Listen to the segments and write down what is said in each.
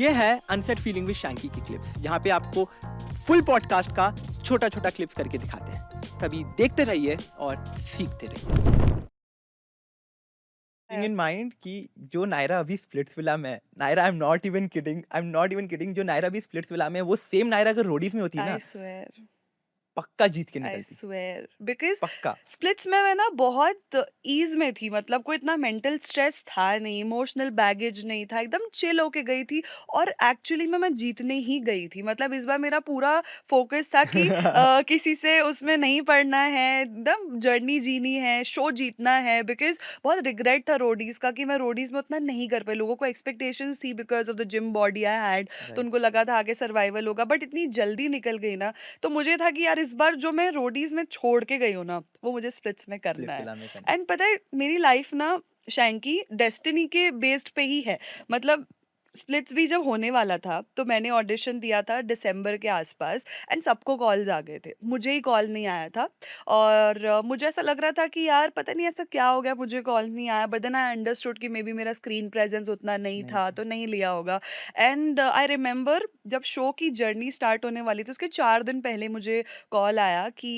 ये है unset feeling with Shanky की क्लिप्स, जहाँ पे आपको फुल पॉडकास्ट का छोटा छोटा क्लिप्स करके दिखाते हैं। तभी देखते रहिए और सीखते रहिए। इन माइंड कि जो नायरा अभी स्प्लिट्सविला में है, Naira I am not even kidding, जो नायरा अभी स्प्लिट्सविला में है, वो सेम नायरा अगर रोडीज में होती आई ना, स्वेयर पक्का जीत के आई निकलती। स्वेयर बिकॉज पक्का। स्प्लिट्स में मैं ना बहुत ईज में थी, मतलब कोई इतना मेंटल स्ट्रेस था नहीं, इमोशनल बैगेज नहीं था, एकदम चिल होके गई थी। और एक्चुअली में मैं जीतने ही गई थी, मतलब इस बार मेरा पूरा फोकस था कि किसी से उसमें नहीं पड़ना है, एकदम जर्नी जीनी है, शो जीतना है। बिकॉज बहुत रिग्रेट था रोडीज का कि मैं रोडीज में उतना नहीं कर पाई। लोगों को एक्सपेक्टेशंस थी because of the gym body I had, तो राइट। उनको लगा था आगे सर्वाइवल होगा, बट इतनी जल्दी निकल गई ना। तो मुझे था कि यार इस बार जो मैं रोडीज में छोड़ के गई हूँ ना, वो मुझे स्प्लिट्स में करना है। स्प्लिट्सविला में करना। एंड पता है मेरी लाइफ ना शैंकी डेस्टिनी के बेस्ड पे ही है। मतलब स्प्लिट्स भी जब होने वाला था तो मैंने ऑडिशन दिया था दिसंबर के आसपास, एंड सबको कॉल्स आ गए थे, मुझे ही कॉल नहीं आया था। और मुझे ऐसा लग रहा था कि यार पता नहीं ऐसा क्या हो गया, मुझे कॉल नहीं आया। बट देन आई अंडरस्टूड कि मे बी मेरा स्क्रीन प्रेजेंस उतना नहीं नहीं था था। तो नहीं लिया होगा। एंड आई रिमेम्बर जब शो की जर्नी स्टार्ट होने वाली थी उसके 4 दिन पहले मुझे कॉल आया कि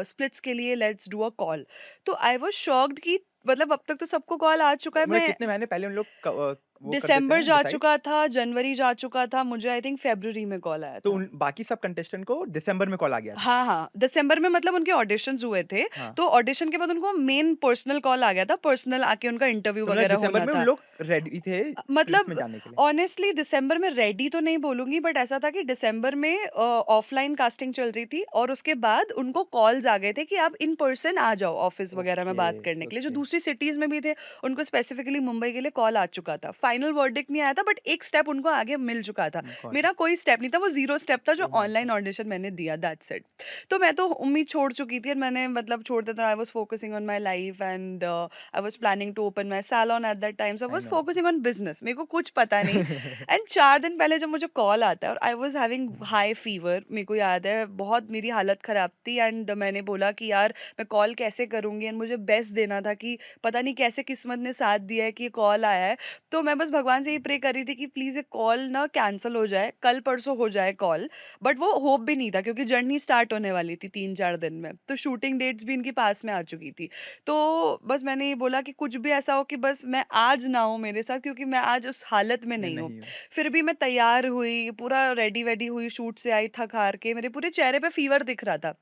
स्प्लिट्स के लिए लेट्स डू अ कॉल। तो आई वाज शॉक्ड कि मतलब अब तक तो सबको कॉल आ चुका है। मतलब मैं कितने महीने पहले उन लोग वो कर देते दिसंबर हैं जा डिसाइड। चुका था, जनवरी जा चुका था, मुझे आई थिंक फरवरी में कॉल आया तो था। उन बाकी सब कंटेस्टेंट को दिसंबर में कॉल आ गया था। हाँ, हाँ, दिसंबर में मतलब उनके ऑडिशंस हुए थे, हाँ। तो ऑडिशन के बाद उनको मेन पर्सनल कॉल आ गया था, पर्सनल आके उनका इंटरव्यू तो मतलब वगैरह दिसंबर होना में उन था। लोग रेडी थे स्प्लिट्स में मतलब जाने के लिए। ऑनेस्टली दिसंबर में रेडी तो नहीं बोलूँगी, बट ऐसा था कि दिसंबर में ऑफलाइन कास्टिंग चल रही थी और उसके बाद उनको कॉल्स आ गए थे कि आप इन पर्सन आ जाओ ऑफिस वगैरह में ओके, बात करने के लिए। जो ओके। दूसरी सिटीज़ में भी थे, उनको स्पेसिफिकली मुंबई के लिए कॉल आ चुका था। फाइनल वर्डिक्ट नहीं आया था, बट एक स्टेप उनको आगे मिल चुका था। Got it. मेरा कोई स्टेप नहीं था, वो 0 स्टेप था जो oh my online God! Audition मैंने दिया, दैट्स इट। तो मैं तो उम्मीद छोड़ चुकी थी और मैंने मतलब छोड़ दिया था। I was focusing on my life and I was planning to open my salon at that time, so I I was no. Focusing on business. मेरे को कुछ पता नहीं। एंड 4 दिन पहले जब मुझे कॉल आता है और I was having high fever, मेरे को याद है बहुत मेरी हालत खराब थी। एंड मैंने बोला कि यार मैं कॉल कैसे करूँगी, एंड मुझे बेस्ट देना था कि पता नहीं कैसे किस्मत ने साथ दिया है कि ये कॉल आया है। तो मैं बस भगवान से ये प्रे कर रही थी कि प्लीज़ ये कॉल ना कैंसल हो जाए, कल-परसों हो जाए कॉल। बट वो होप भी नहीं था क्योंकि जर्नी स्टार्ट होने वाली थी 3-4 दिन में। तो शूटिंग डेट्स भी इनके पास में आ चुकी थी। तो बस मैंने ये बोला कि कुछ भी ऐसा हो कि बस मैं आज ना हो मेरे साथ, क्योंकि मैं आज उस हालत में मैं नहीं हूँ। नहीं हूँ। फिर भी मैं तैयार हुई, पूरा रेडी-वेडी हुई, शूट से आई थक-हार के, मेरे पूरे चेहरे पे फ़ीवर दिख रहा था।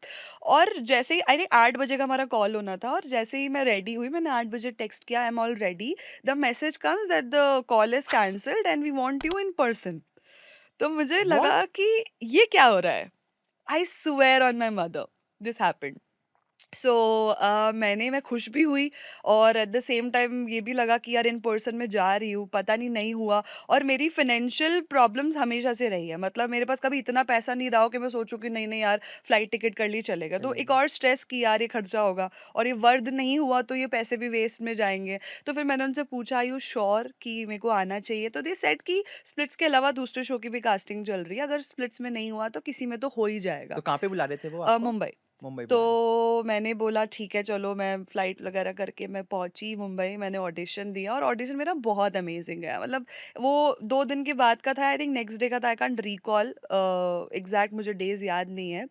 और जैसे ही आई थिंक 8 बजे का हमारा कॉल होना था और जैसे ही मैं रेडी हुई, मैंने 8 बजे टेक्स्ट किया, I am all ready, the message comes that the call is cancelled and we want you in person. तो मुझे व्हाट? लगा कि ये क्या हो रहा है? I swear on my mother this happened. So मैं खुश भी हुई और एट द सेम टाइम ये भी लगा कि यार इन पर्सन में जा रही हूँ, पता नहीं नहीं हुआ। और मेरी फाइनेंशियल प्रॉब्लम्स हमेशा से रही है, मतलब मेरे पास कभी इतना पैसा नहीं रहा हो कि मैं सोचूं कि नहीं नहीं यार फ्लाइट टिकट कर ली चलेगा। तो एक चलेगा। और स्ट्रेस कि यार ये खर्चा होगा और ये वर्द नहीं हुआ तो ये पैसे भी वेस्ट में जाएंगे। तो फिर मैंने उनसे पूछा आर यू श्योर कि मेरे को आना चाहिए, तो दे सेड कि स्प्लिट्स के अलावा दूसरे शो की भी कास्टिंग चल रही है, अगर स्प्लिट्स में नहीं हुआ तो किसी में तो हो ही जाएगा। तो कहाँ पे बुला रहे थे वो आपको? मुंबई। मुंबई बुला रहे थे। तो मैंने बोला ठीक है चलो, मैं फ्लाइट वगैरह करके मैं पहुंची मुंबई, मैंने ऑडिशन दिया और ऑडिशन मेरा बहुत अमेजिंग गया। मतलब वो 2 दिन के बाद का था, आई थिंक नेक्स्ट डे का था, आई कांट रिकॉल एग्जैक्ट, मुझे डेज याद नहीं है।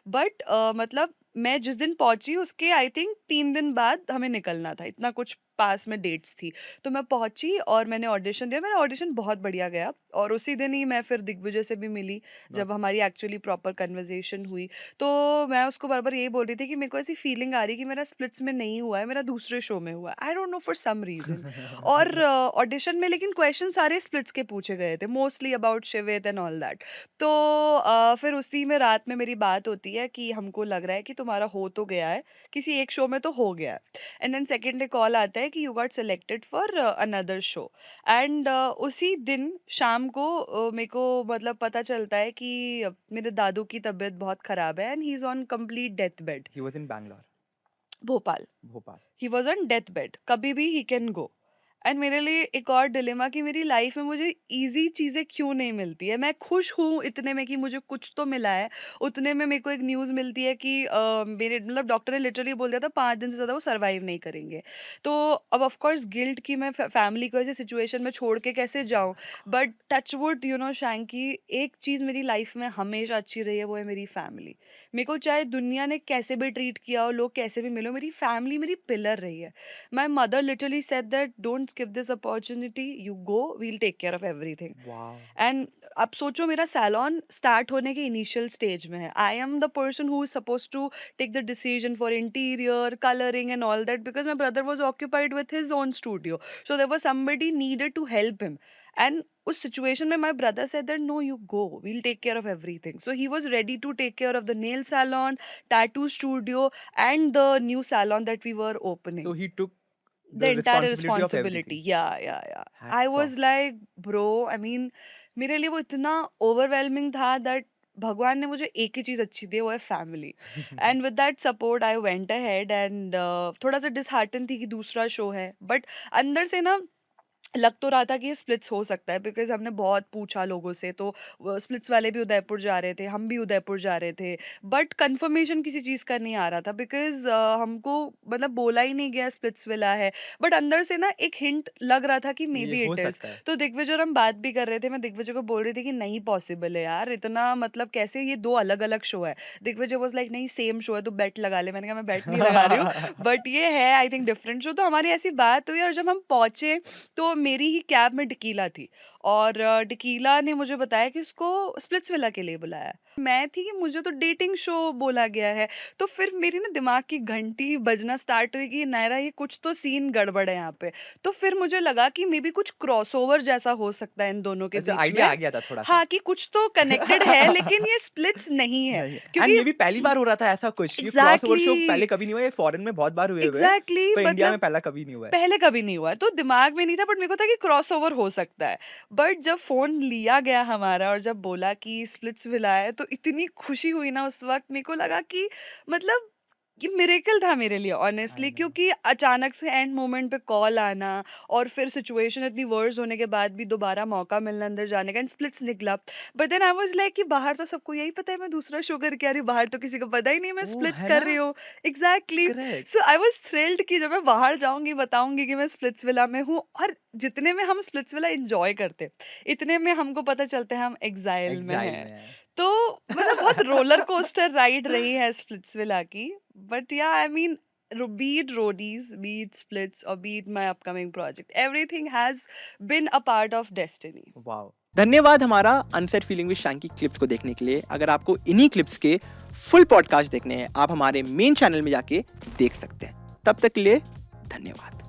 बट मतलब मैं जिस दिन पहुंची उसके आई थिंक 3 दिन बाद हमें निकलना था, इतना कुछ पास में डेट्स थी। तो मैं पहुंची और मैंने ऑडिशन दिया, मेरा ऑडिशन बहुत बढ़िया गया और उसी दिन ही मैं फिर दिग्विजय से भी मिली, जब गॉट इट। हमारी एक्चुअली प्रॉपर कन्वर्जेशन हुई। तो मैं उसको बार-बार यही बोल रही थी कि मेरे को ऐसी फीलिंग आ रही है कि मेरा स्प्लिट्स में नहीं हुआ है, मेरा दूसरे शो में हुआ है। I don't know for some reason. और ऑडिशन में लेकिन क्वेश्चन सारे स्प्लिट्स के पूछे गए थे, मोस्टली अबाउट शिवित एंड ऑल दैट। तो फिर उसी में रात में मेरी बात होती है कि हमको लग रहा है कि तुम्हारा हो तो गया है, किसी एक शो में तो हो गया है। And then second day call आता है कि you got selected for another show. And उसी दिन शाम को मेरे को मतलब पता चलता है कि मेरे दादू की तबीयत बहुत खराब है and he is on complete death bed. He was in Bangalore, Bhopal. Bhopal. He was on death bed, कभी भी ही कैन गो। एंड मेरे लिए एक और डिलेमा कि मेरी लाइफ में मुझे ईज़ी चीज़ें क्यों नहीं मिलती है। मैं खुश हूँ इतने में कि मुझे कुछ तो मिला है, उतने में मेरे को एक न्यूज़ मिलती है कि मेरे मतलब डॉक्टर ने लिटरली बोल दिया था 5 दिन से ज़्यादा वो सर्वाइव नहीं करेंगे। तो अब ऑफ कोर्स गिल्ट कि मैं फैमिली को ऐसी सिचुएशन में छोड़ के कैसे जाऊँ? बट टच वुड शैंकी, एक चीज़ मेरी लाइफ में हमेशा अच्छी रही है, वो है मेरी फैमिली। मेरे को चाहे दुनिया ने कैसे भी ट्रीट किया हो, लोग कैसे भी मिले हो, मेरी फैमिली मेरी पिलर रही है। My mother literally said that don't skip this opportunity, you go, we'll take care of everything. Wow! And अब सोचो मेरा सैलून स्टार्ट होने के इनिशियल स्टेज में है। I am the person who is suppose to take the decision for interior colouring and all that, because my brother was occupied with his own studio, so there was somebody needed to help him. And उस situation में my brother said that no, you go, we'll take care of everything. So he was ready to take care of the nail salon, tattoo studio and the new salon that we were So opening, he took the the entire responsibility of responsibility. everything. Yeah. I Hats was off. like, bro, I mean, मेरे लिए वो इतना overwhelming था that भगवान ने मुझे एक ही चीज अच्छी दी है, वो है family. And with that support I went ahead and थोड़ा सा डिसहार्टन थी कि दूसरा शो है, बट अंदर से ना लग तो रहा था कि ये स्प्लिट्स हो सकता है, बिकॉज़ हमने बहुत पूछा लोगों से, तो वो स्प्लिट्स वाले भी उदयपुर जा रहे थे, हम भी उदयपुर जा रहे थे, बट कंफर्मेशन किसी चीज़ का नहीं आ रहा था, बिकॉज़ हमको मतलब बोला ही नहीं गया स्प्लिट्स विला है, बट अंदर से ना एक हिंट लग रहा था कि मे ये बी हो इट इज़। सकता है। तो दिग्विजय और हम बात भी कर रहे थे, मैं दिग्विजय को बोल रही थी कि नहीं पॉसिबल है यार, इतना मतलब कैसे, ये 2 अलग-अलग शो है। दिग्विजय वाज़ लाइक नहीं सेम शो है, तू बेट लगा ले। मैंने कहा मैं बेट नहीं लगा रही हूँ, बट ये है आई थिंक डिफरेंट शो। तो हमारी ऐसी बात हुई और जब हम पहुँचे तो मेरी ही कैब में टीकीला थी और टीकीला ने मुझे बताया कि उसको स्प्लिट्सविला के लिए बुलाया है। मैं थी कि मुझे तो डेटिंग शो बोला गया है, तो फिर मेरी ना दिमाग की घंटी बजना स्टार्ट हुई कि नायरा ये कुछ तो सीन गड़बड़ है यहाँ पे। तो फिर मुझे लगा कि मे बी कुछ क्रॉसओवर जैसा हो सकता है इन दोनों के अच्छा बीच आइडिया में। आ गया था थोड़ा-सा। हाँ, कि कुछ तो कनेक्टेड है लेकिन ये स्प्लिट्स नहीं है, नहीं है एंड क्योंकि ये भी पहली बार हो रहा था ऐसा कुछ। ये क्रॉसओवर शो पहले एग्ज़ैक्टली, कभी नहीं हुआ, ये फॉरेन में बहुत बार हुए हुए हैं, एग्ज़ैक्टली पर इंडिया में मतलब पहला कभी नहीं हुआ है। पहले कभी नहीं हुआ है, तो दिमाग में नहीं था, बट मेरे को था कि क्रॉसओवर हो सकता है। बट जब फ़ोन लिया गया हमारा और जब बोला कि स्प्लिट्सविला है, तो इतनी खुशी हुई ना उस वक़्त, मेरे को लगा कि मतलब ये मिरेकल था मेरे लिए आई ऑनेस्टली, नो। क्योंकि अचानक से एंड मोमेंट पे कॉल आना और फिर सिचुएशन इतनी वर्स होने के बाद भी दोबारा मौका मिलना अंदर जाने का एंड स्प्लिट्स निकला। But then I was like कि बाहर तो सबको यही पता है मैं दूसरा शो करके आ रही हूँ, बाहर तो किसी को पता ही नहीं मैं ओह! स्प्लिट्स है कर ना? रही हूँ। Exactly. Correct. So I was thrilled कि जब मैं बाहर जाऊँगी, बताऊँगी कि मैं स्प्लिट्सविला में हूँ, और जितने में हम स्प्लिट्सविला एन्जॉय करते, इतने में हमको पता चलता है हम एक्साइल में एक्साइल हैं। में है। तो मतलब बहुत रोलर कोस्टर राइड रही है स्प्लिट्सविला की। बट या I mean, be it roadies, be it splits, or be it my upcoming project, everything has been a part of destiny. Wow! धन्यवाद हमारा unsaid feeling with Shanky clips को देखने के लिए। अगर आपको इन्हीं क्लिप्स के फुल पॉडकास्ट देखने हैं, आप हमारे मेन चैनल में जाके देख सकते हैं। तब तक के लिए धन्यवाद।